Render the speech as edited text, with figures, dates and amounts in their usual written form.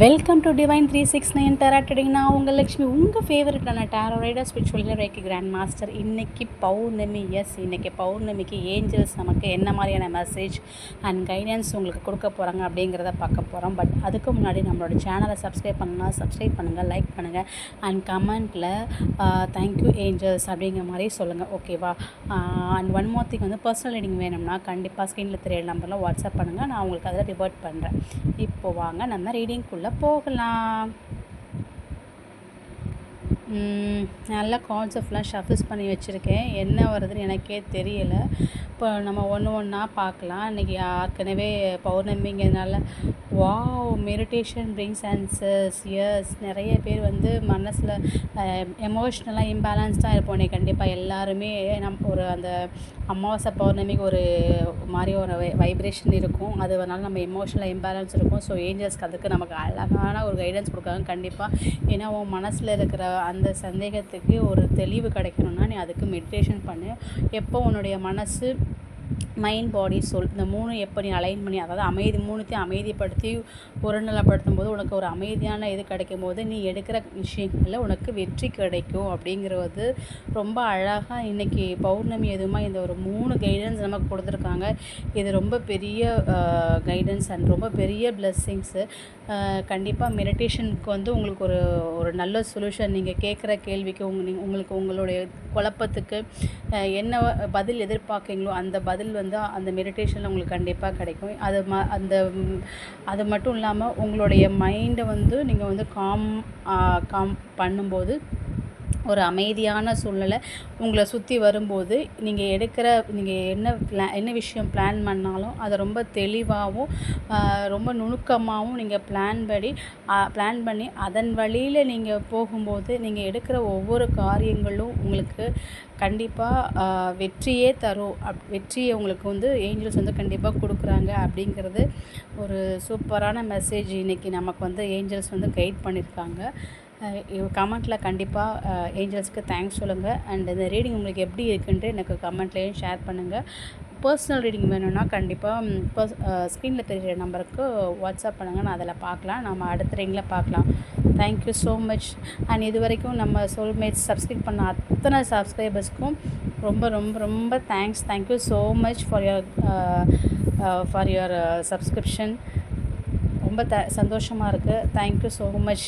Welcome to Divine 369 tarot reading. நான் உங்கள் லக்ஷ்மி, உங்கள் ஃபேவரட்டான tarot reader, spiritual reiki grand master. இன்றைக்கி பௌர்ணமி. இன்றைக்கி பௌர்ணமிக்கு ஏஞ்சல்ஸ் நமக்கு என்ன மாதிரியான மெசேஜ் அண்ட் கைடன்ஸ் உங்களுக்கு கொடுக்க போகிறாங்க அப்படிங்கிறத பார்க்க போகிறோம். பட் அதுக்கு முன்னாடி நம்மளோட சேனலை சப்ஸ்கிரைப் பண்ணலாம், சப்ஸ்கிரைப் பண்ணுங்கள், லைக் பண்ணுங்கள் அண்ட் கமெண்ட்டில் தேங்க்யூ ஏஞ்சல்ஸ் அப்படிங்கிற மாதிரி சொல்லுங்கள், ஓகேவா? And one more thing, personal reading வேணும்னா கண்டிப்பாக ஸ்க்ரீனில் தெரியற நம்பரில் வாட்ஸ்அப் பண்ணுங்கள், நான் உங்களுக்கு அதில் ரிவர்ட் பண்ணுறேன். இப்போது வாங்க நம்ம ரீடிங் போகலாம். நல்லா கார்ட்ஸை ஃபுல்லாக ஷஃபில்ஸ் பண்ணி வச்சுருக்கேன். என்ன வருதுன்னு எனக்கே தெரியலை. இப்போ நம்ம ஒன்று ஒன்றா பார்க்கலாம். இன்றைக்கி ஏற்கனவே பௌர்ணமிங்கிறதுனால மெடிடேஷன் பிரிங்ஸ் ஆன்சர்ஸ். நிறைய பேர் மனசில் எமோஷ்னலாக இம்பேலன்ஸ்டாக இருப்போம். இன்றைக்கி கண்டிப்பாக எல்லாருமே ஒரு அந்த அமாவாசை பௌர்ணமிக்கு ஒரு மாதிரி ஒரு வைப்ரேஷன் இருக்கும். அதனால நம்ம எமோஷ்னலாக இம்பேலன்ஸ் இருக்கும். ஸோ ஏஞ்சல்ஸ்க்கு அதுக்கு நமக்கு அழகான ஒரு கைடன்ஸ் கொடுக்காங்க கண்டிப்பாக. ஏன்னா உன் மனசில் இருக்கிற அந்த சந்தேகத்துக்கு ஒரு தெளிவு கிடைக்கணும்னா நீ அதுக்கு மெடிடேஷன் பண்ணு. எப்போ உன்னுடைய மனசு, மைண்ட், பாடி, சோல் இந்த மூணு எப்போ நீ அலைன் பண்ணி, அதாவது மூணுத்தையும் அமைதிப்படுத்தி ஒருநிலைப்படுத்தும் போது உனக்கு ஒரு அமைதியான இது கிடைக்கும் போது நீ எடுக்கிற விஷயங்களில் உனக்கு வெற்றி கிடைக்கும் அப்படிங்கிறது ரொம்ப அழகாக இன்றைக்கி பௌர்ணமி எதுவுமா இந்த ஒரு 3 கைடன்ஸ் நமக்கு கொடுத்துருக்காங்க. இது ரொம்ப பெரிய கைடன்ஸ் அண்ட் ரொம்ப பெரிய பிளெஸ்ஸிங்ஸு. கண்டிப்பாக மெடிடேஷனுக்கு உங்களுக்கு ஒரு நல்ல சொல்யூஷன். நீங்கள் கேட்குற கேள்விக்கு உங்களுக்கு உங்களுடைய குழப்பத்துக்கு என்ன பதில் எதிர்பார்க்குறீங்களோ அந்த பதில் அந்த மெடிடேஷனில் உங்களுக்கு கண்டிப்பாக கிடைக்கும். அது மட்டும் இல்லாமல் உங்களுடைய மைண்டை நீங்கள் காம் பண்ணும்போது ஒரு அமைதியான சூழ்நிலை உங்களை சுற்றி வரும்போது நீங்கள் என்ன விஷயம் பிளான் பண்ணாலும் அதை ரொம்ப தெளிவாகவும் ரொம்ப நுணுக்கமாகவும் நீங்கள் பிளான் பண்ணி அதன் வழியில் நீங்கள் போகும்போது நீங்கள் எடுக்கிற ஒவ்வொரு காரியங்களும் உங்களுக்கு கண்டிப்பாக வெற்றியே தரும். வெற்றியை உங்களுக்கு ஏஞ்சல்ஸ் கண்டிப்பாக கொடுக்குறாங்க அப்படிங்கிறது ஒரு சூப்பரான மெசேஜ். இன்றைக்கி நமக்கு ஏஞ்சல்ஸ் கைட் பண்ணியிருக்காங்க. கமெண்ட்டில் கண்டிப்பாக ஏஞ்சல்ஸ்க்கு தேங்க்ஸ் சொல்லுங்கள். அண்ட் இந்த ரீடிங் உங்களுக்கு எப்படி இருக்குன்ட்டு எனக்கு கமெண்ட்லேயும் ஷேர் பண்ணுங்கள். பர்சனல் ரீடிங் வேணும்னா கண்டிப்பாக ஸ்க்ரீனில் தெரிகிற நம்பருக்கு வாட்ஸ்அப் பண்ணுங்கள், நான் அதில் பார்க்கலாம். நம்ம அடுத்த ரீடிங்கில் பார்க்கலாம். Thank you so much. அண்ட் இது வரைக்கும் நம்ம சோல்மேட்ஸ் சப்ஸ்கிரைப் பண்ண அத்தனை சப்ஸ்கிரைபர்ஸ்க்கும் ரொம்ப ரொம்ப ரொம்ப thank you so much for your subscription. ரொம்ப சந்தோஷமாக இருக்குது. Thank you so much.